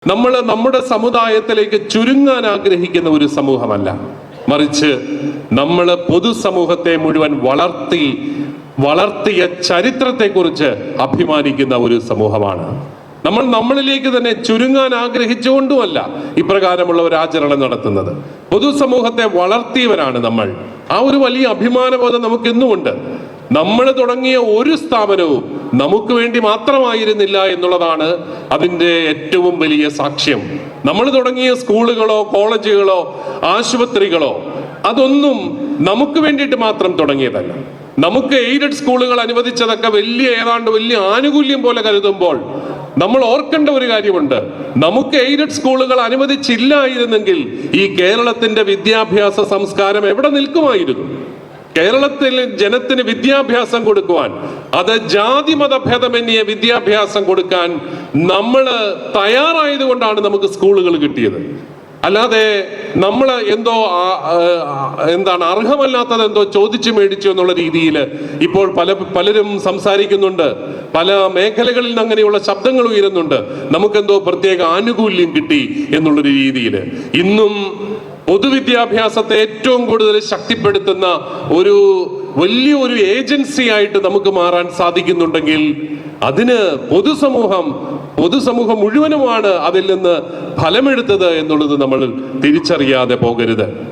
നമ്മുടെ സമുദായത്തിലേക്ക് ചുരുങ്ങാൻ ആഗ്രഹിക്കുന്ന ഒരു സമൂഹമല്ല, മറിച്ച് നമ്മൾ പൊതുസമൂഹത്തെ മുഴുവൻ വളർത്തിയ ചരിത്രത്തെക്കുറിച്ച് അഭിമാനിക്കുന്ന ഒരു സമൂഹമാണ്. നമ്മളിലേക്ക് തന്നെ ചുരുങ്ങാൻ ആഗ്രഹിച്ചുകൊണ്ടുമല്ല ഇപ്രകാരമുള്ള ഒരു ആചരണം നടത്തുന്നത്. പൊതുസമൂഹത്തെ വളർത്തിയവരാണ് നമ്മൾ. ആ ഒരു വലിയ അഭിമാനബോധം നമുക്ക് ഇന്നുമുണ്ട്. നമ്മൾ തുടങ്ങിയ ഒരു സ്ഥാപനവും നമുക്ക് വേണ്ടി മാത്രമായിരുന്നില്ല എന്നുള്ളതാണ് അതിൻ്റെ ഏറ്റവും വലിയ സാക്ഷ്യം. നമ്മൾ തുടങ്ങിയ സ്കൂളുകളോ കോളേജുകളോ ആശുപത്രികളോ അതൊന്നും നമുക്ക് വേണ്ടിയിട്ട് മാത്രം തുടങ്ങിയതല്ല. നമുക്ക് എയ്ഡഡ് സ്കൂളുകൾ അനുവദിച്ചതൊക്കെ വലിയ ആനുകൂല്യം പോലെ കരുതുമ്പോൾ നമ്മൾ ഓർക്കേണ്ട ഒരു കാര്യമുണ്ട്. നമുക്ക് എയ്ഡഡ് സ്കൂളുകൾ അനുവദിച്ചില്ലായിരുന്നെങ്കിൽ ഈ കേരളത്തിന്റെ വിദ്യാഭ്യാസ സംസ്കാരം എവിടെ നിൽക്കുമായിരുന്നു? കേരളത്തിൽ ജനത്തിന് വിദ്യാഭ്യാസം കൊടുക്കുവാൻ, അത് ജാതി മതഭേദമന്യേ വിദ്യാഭ്യാസം കൊടുക്കാൻ നമ്മൾ തയ്യാറായതുകൊണ്ടാണ് നമുക്ക് സ്കൂളുകൾ കിട്ടിയത്. അല്ലാതെ നമ്മൾ അർഹമല്ലാത്തത് എന്തോ ചോദിച്ചു മേടിച്ചു എന്നുള്ള രീതിയിൽ ഇപ്പോൾ പലരും സംസാരിക്കുന്നുണ്ട്. പല മേഖലകളിൽ നിന്ന് അങ്ങനെയുള്ള ശബ്ദങ്ങൾ ഉയരുന്നുണ്ട്. നമുക്കെന്തോ പ്രത്യേക ആനുകൂല്യം കിട്ടി എന്നുള്ളൊരു രീതിയിൽ ഇന്നും പൊതുവിദ്യാഭ്യാസത്തെ ഏറ്റവും കൂടുതൽ ശക്തിപ്പെടുത്തുന്ന വലിയൊരു ഏജൻസി ആയിട്ട് നമുക്ക് മാറാൻ സാധിക്കുന്നുണ്ടെങ്കിൽ അതിന് പൊതുസമൂഹം മുഴുവനുമാണ് അതിൽ നിന്ന് ഫലമെടുത്തത് എന്നുള്ളത് നമ്മൾ തിരിച്ചറിയാതെ പോകരുത്.